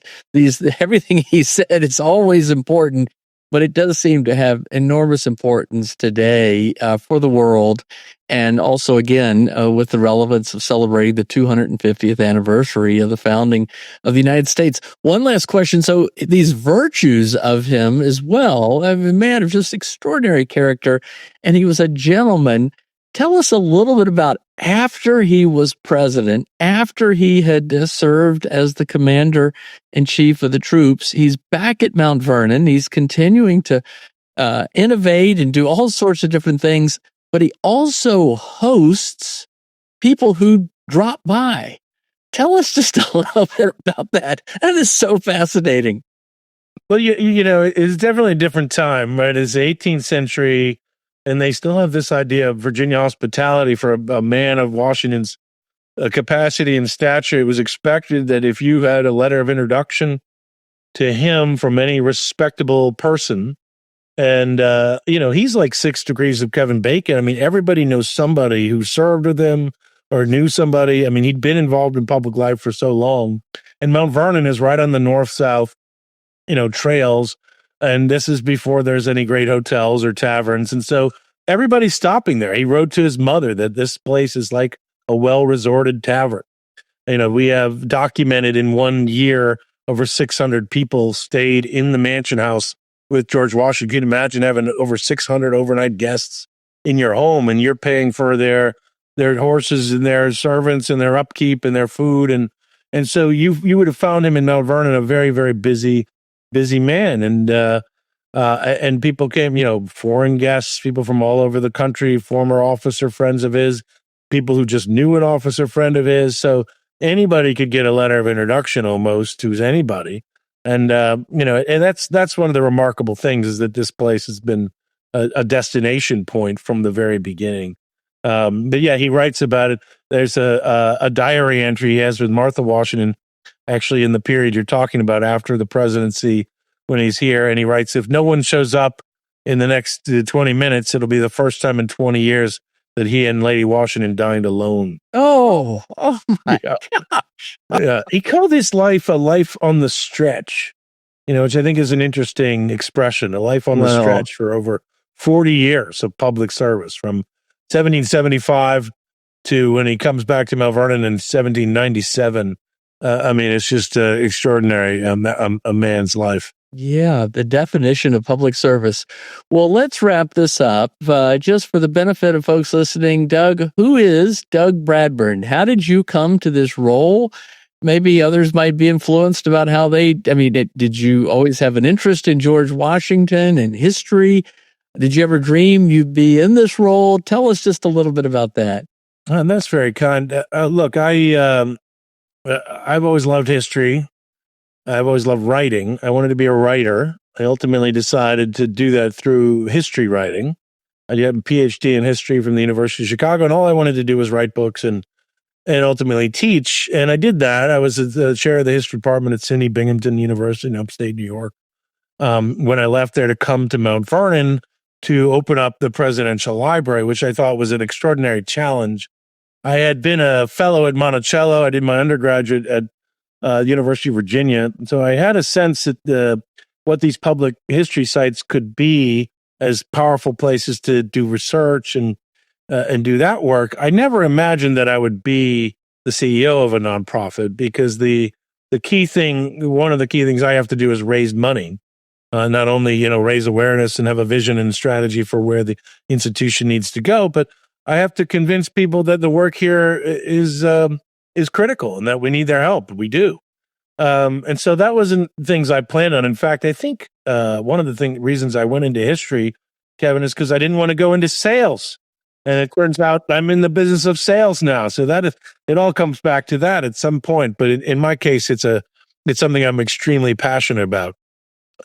everything he said is always important, but it does seem to have enormous importance today for the world, and also again with the relevance of celebrating the 250th anniversary of the founding of the United States. One last question: so these virtues of him as well, a man of just extraordinary character, and he was a gentleman. Tell us a little bit about after he was president, after he had served as the commander-in-chief of the troops. He's back at Mount Vernon. He's continuing to innovate and do all sorts of different things, but he also hosts people who drop by. Tell us just a little bit about that. That is so fascinating. Well, you know, it's definitely a different time, right? It's the 18th century. And they still have this idea of Virginia hospitality for a man of Washington's capacity and stature. It was expected that if you had a letter of introduction to him from any respectable person, and, you know, he's like 6 degrees of Kevin Bacon. I mean, everybody knows somebody who served with him or knew somebody. I mean, he'd been involved in public life for so long. And Mount Vernon is right on the north-south, you know, trails. And this is before there's any great hotels or taverns. And so everybody's stopping there. He wrote to his mother that this place is like a well-resorted tavern. You know, we have documented in 1 year over 600 people stayed in the mansion house with George Washington. You can imagine having over 600 overnight guests in your home, and you're paying for their horses and their servants and their upkeep and their food. And so you would have found him in Mount Vernon a very, very busy man. And people came, you know, foreign guests, people from all over the country, former officer friends of his, people who just knew an officer friend of his. So anybody could get a letter of introduction almost to anybody. And, you know, and that's one of the remarkable things, is that this place has been a destination point from the very beginning. But yeah, he writes about it. There's a diary entry he has with Martha Washington, actually in the period you're talking about after the presidency, when he's here. And he writes, if no one shows up in the next 20 minutes, it'll be the first time in 20 years that he and Lady Washington dined alone. Oh my gosh. Yeah. He called his life a life on the stretch, you know, which I think is an interesting expression, a life on the stretch for over 40 years of public service, from 1775 to when he comes back to Mount Vernon in 1797. I mean, it's just extraordinary, a man's life. Yeah, the definition of public service. Well, let's wrap this up. Just for the benefit of folks listening, Doug, who is Doug Bradburn? How did you come to this role? Maybe others might be influenced about how did you always have an interest in George Washington and history? Did you ever dream you'd be in this role? Tell us just a little bit about that. And that's very kind. Look, I've always loved history. I've always loved writing. I wanted to be a writer. I ultimately decided to do that through history writing. I had a PhD in history from the University of Chicago, and all I wanted to do was write books and ultimately teach. And I did that. I was the chair of the history department at SUNY Binghamton University in upstate New York. When I left there to come to Mount Vernon to open up the presidential library, which I thought was an extraordinary challenge. I had been a fellow at Monticello. I did my undergraduate at University of Virginia. So I had a sense that what these public history sites could be as powerful places to do research and do that work. I never imagined that I would be the CEO of a nonprofit, because the key thing, one of the key things I have to do is raise money. Not only, raise awareness and have a vision and strategy for where the institution needs to go, but I have to convince people that the work here is critical and that we need their help. We do. And so that wasn't things I planned on. In fact, I think one of the reasons I went into history, Kevin, is because I didn't want to go into sales. And it turns out I'm in the business of sales now. So it all comes back to that at some point. But in my case, it's something I'm extremely passionate about.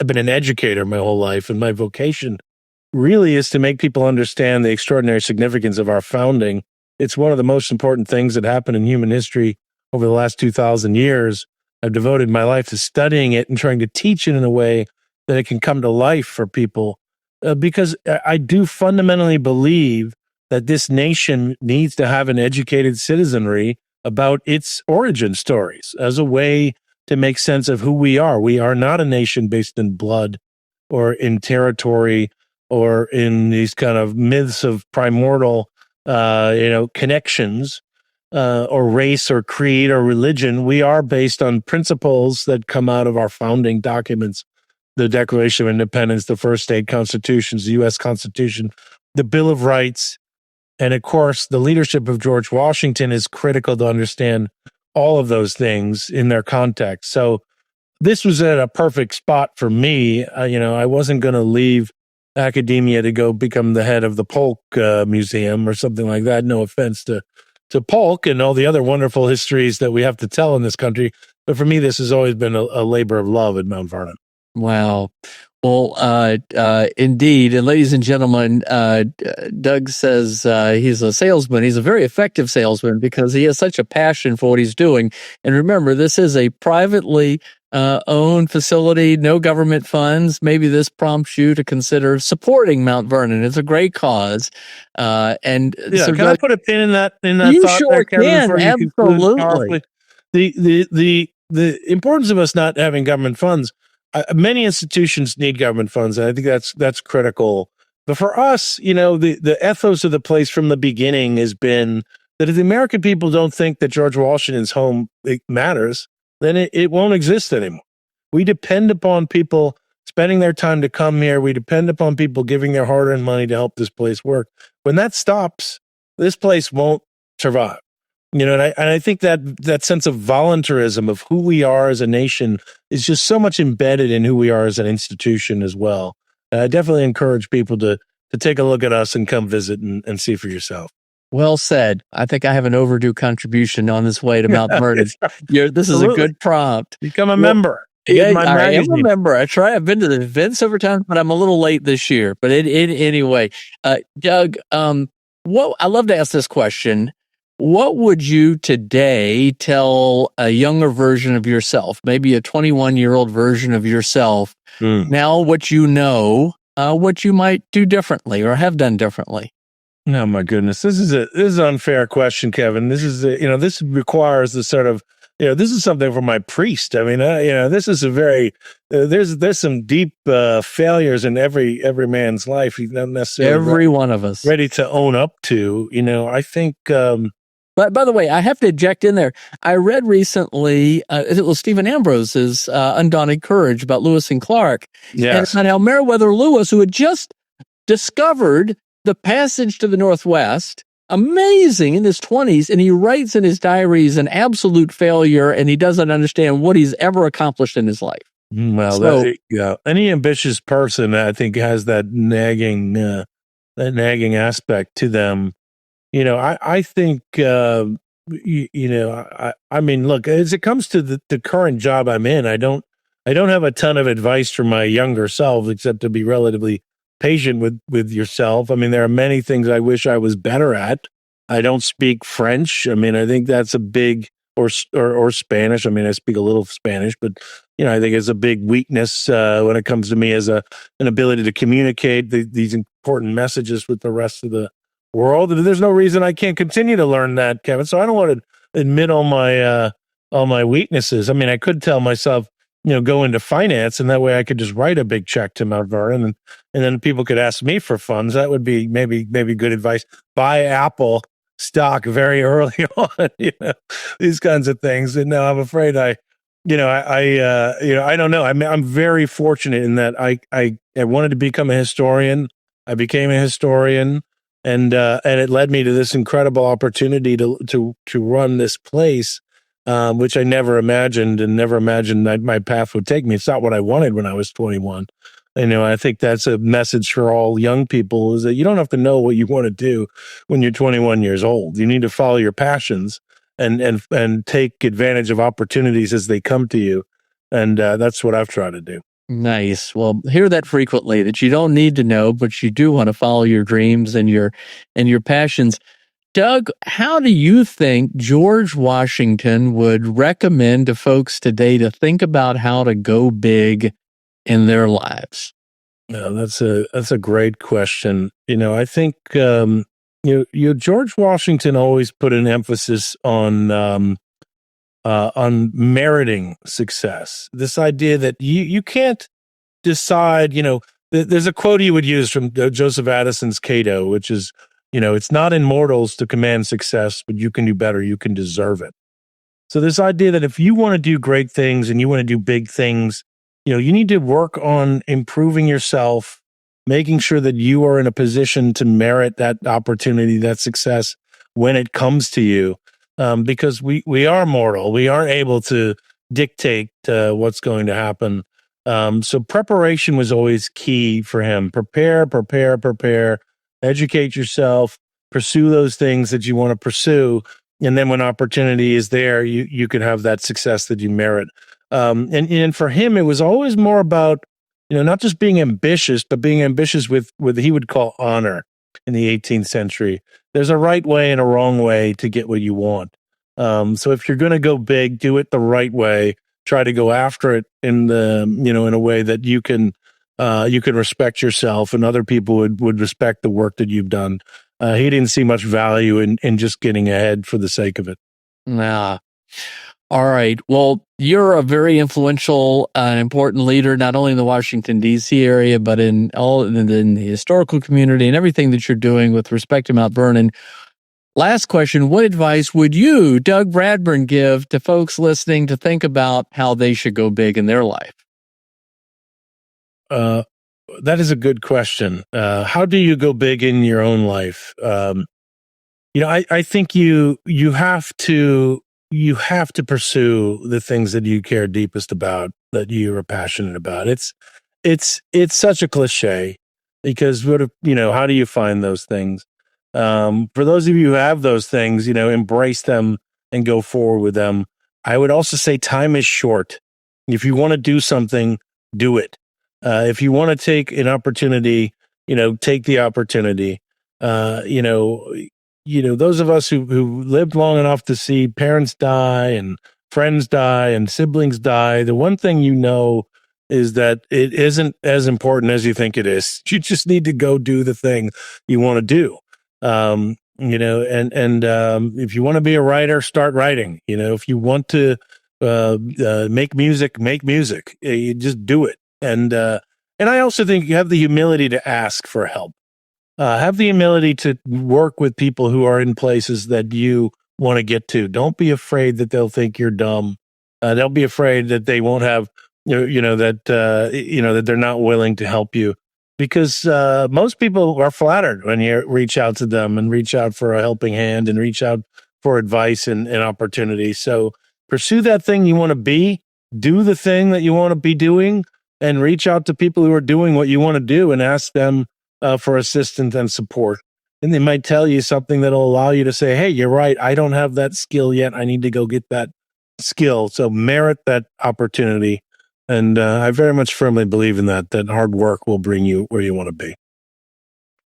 I've been an educator my whole life, and my vocation really is to make people understand the extraordinary significance of our founding. It's one of the most important things that happened in human history over the last 2,000 years. I've devoted my life to studying it and trying to teach it in a way that it can come to life for people, because I do fundamentally believe that this nation needs to have an educated citizenry about its origin stories as a way to make sense of who we are. We are not a nation based in blood or in territory or in these kind of myths of primordial, connections, or race or creed or religion. We are based on principles that come out of our founding documents, the Declaration of Independence, the first state constitutions, the U.S. Constitution, the Bill of Rights. And of course, the leadership of George Washington is critical to understand all of those things in their context. So this was at a perfect spot for me. I wasn't going to leave academia to go become the head of the Polk Museum or something like that. No offense to Polk and all the other wonderful histories that we have to tell in this country. But for me, this has always been a labor of love at Mount Vernon. Wow. Well, indeed. And ladies and gentlemen, Doug says he's a salesman. He's a very effective salesman because he has such a passion for what he's doing. And remember, this is a privately owned facility, no government funds. Maybe this prompts you to consider supporting Mount Vernon. It's a great cause. And yeah, so can Doug, I put a pin in that? you Thought sure there, Kevin, can. Absolutely. The importance of us not having government funds. Many institutions need government funds, and I think that's critical. But for us, the ethos of the place from the beginning has been that if the American people don't think that George Washington's home matters, then it won't exist anymore. We depend upon people spending their time to come here. We depend upon people giving their hard-earned money to help this place work. When that stops, this place won't survive. And I think that sense of voluntarism of who we are as a nation is just so much embedded in who we are as an institution as well. And I definitely encourage people to take a look at us and come visit and see for yourself. Well said. I think I have an overdue contribution on this way to Mount Vernon. This is a good prompt. Become a member. Yeah, I am a member. I try. I've been to the events over time, but I'm a little late this year. But anyway, Doug, I love to ask this question. What would you today tell a younger version of yourself, maybe a 21-year-old version of yourself, now what you know, what you might do differently or have done differently? Oh my goodness, this is an unfair question, Kevin. This is this requires the sort of this is something for my priest. I mean, this is a very there's some deep failures in every man's life. He's not necessarily every one of us ready to own up to. I think. But by the way, I have to eject in there. I read recently, it was Stephen Ambrose's Undaunted Courage about Lewis and Clark. Yes. And how Meriwether Lewis, who had just discovered the passage to the Northwest, amazing in his 20s, and he writes in his diaries an absolute failure, and he doesn't understand what he's ever accomplished in his life. Well, any ambitious person, I think, has that nagging aspect to them. I think, I mean, look, as it comes to the current job I'm in, I don't have a ton of advice for my younger self, except to be relatively patient with yourself. I mean, there are many things I wish I was better at. I don't speak French. I mean, I think that's a big, or Spanish. I mean, I speak a little Spanish, but I think it's a big weakness when it comes to me as an ability to communicate these important messages with the rest of the world. There's no reason I can't continue to learn that, Kevin. So I don't want to admit all my all my weaknesses. I mean, I could tell myself, go into finance, and that way I could just write a big check to Mount Vernon, and then people could ask me for funds. That would be maybe good advice. Buy Apple stock very early on, these kinds of things. And no, I'm afraid I don't know. I'm very fortunate in that I wanted to become a historian. I became a historian, and it led me to this incredible opportunity to run this place, which I never imagined that my path would take me. It's not what I wanted when I was 21. I think that's a message for all young people, is that you don't have to know what you want to do when you're 21 years old. You need to follow your passions and take advantage of opportunities as they come to you. And that's what I've tried to do. Nice. Well, hear that frequently, that you don't need to know, but you do want to follow your dreams and your passions. Doug, how do you think George Washington would recommend to folks today to think about how to go big in their lives? No, that's a great question. I think George Washington always put an emphasis on meriting success. This idea that you can't decide. There's a quote he would use from Joseph Addison's Cato, which is, it's not in mortals to command success, but you can do better. You can deserve it. So this idea that if you want to do great things and you want to do big things, you need to work on improving yourself, making sure that you are in a position to merit that opportunity, that success when it comes to you. Because we are mortal. We aren't able to dictate what's going to happen. So preparation was always key for him. Prepare, educate yourself, pursue those things that you want to pursue. And then when opportunity is there, you could have that success that you merit. And for him, it was always more about, not just being ambitious, but being ambitious with he would call honor in the 18th century. There's a right way and a wrong way to get what you want. So if you're going to go big, do it the right way. Try to go after it in a way that you can respect yourself, and other people would respect the work that you've done. He didn't see much value in just getting ahead for the sake of it. Nah. All right. Well, you're a very influential and important leader, not only in the Washington, D.C. area, but in the historical community and everything that you're doing with respect to Mount Vernon. Last question. What advice would you, Doug Bradburn, give to folks listening to think about how they should go big in their life? That is a good question. How do you go big in your own life? I think you have to pursue the things that you care deepest about, that you are passionate about. It's such a cliche, because how do you find those things? For those of you who have those things, embrace them and go forward with them. I would also say time is short. If you want to do something, do it. If you want to take an opportunity, take the opportunity. Those of us who lived long enough to see parents die and friends die and siblings die, the one thing is that it isn't as important as you think it is. You just need to go do the thing you want to do. If you want to be a writer, start writing. If you want to make music. You just do it. And I also think you have the humility to ask for help. Have the humility to work with people who are in places that you want to get to. Don't be afraid that they'll think you're dumb. Don't be afraid that they won't have, that they're not willing to help you, because most people are flattered when you reach out to them and reach out for a helping hand and reach out for advice and opportunity. So pursue that thing you want to be, do the thing that you want to be doing, and reach out to people who are doing what you want to do and ask them for assistance and support. And they might tell you something that'll allow you to say, hey, you're right, I don't have that skill yet. I need to go get that skill. So merit that opportunity. And I very much firmly believe in that hard work will bring you where you want to be.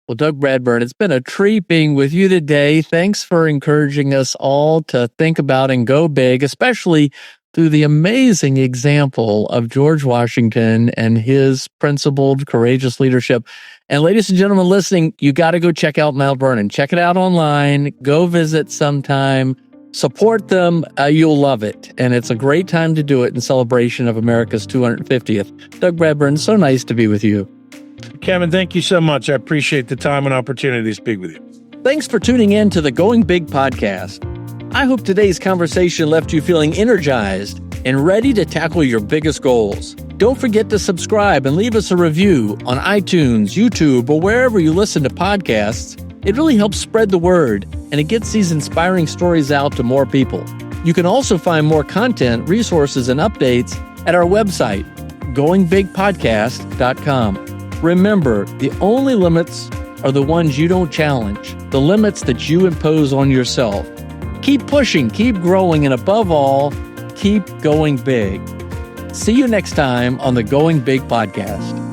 Well, Doug Bradburn, it's been a treat being with you today. Thanks for encouraging us all to think about and go big, especially through the amazing example of George Washington and his principled, courageous leadership. And ladies and gentlemen listening, you got to go check out Mount Vernon. Check it out online. Go visit sometime. Support them. You'll love it. And it's a great time to do it in celebration of America's 250th. Doug Bradburn, so nice to be with you. Kevin, thank you so much. I appreciate the time and opportunity to speak with you. Thanks for tuning in to the Going Big podcast. I hope today's conversation left you feeling energized and ready to tackle your biggest goals. Don't forget to subscribe and leave us a review on iTunes, YouTube, or wherever you listen to podcasts. It really helps spread the word, and it gets these inspiring stories out to more people. You can also find more content, resources, and updates at our website, goingbigpodcast.com. Remember, the only limits are the ones you don't challenge, the limits that you impose on yourself. Keep pushing, keep growing, and above all, keep going big. See you next time on the Going Big podcast.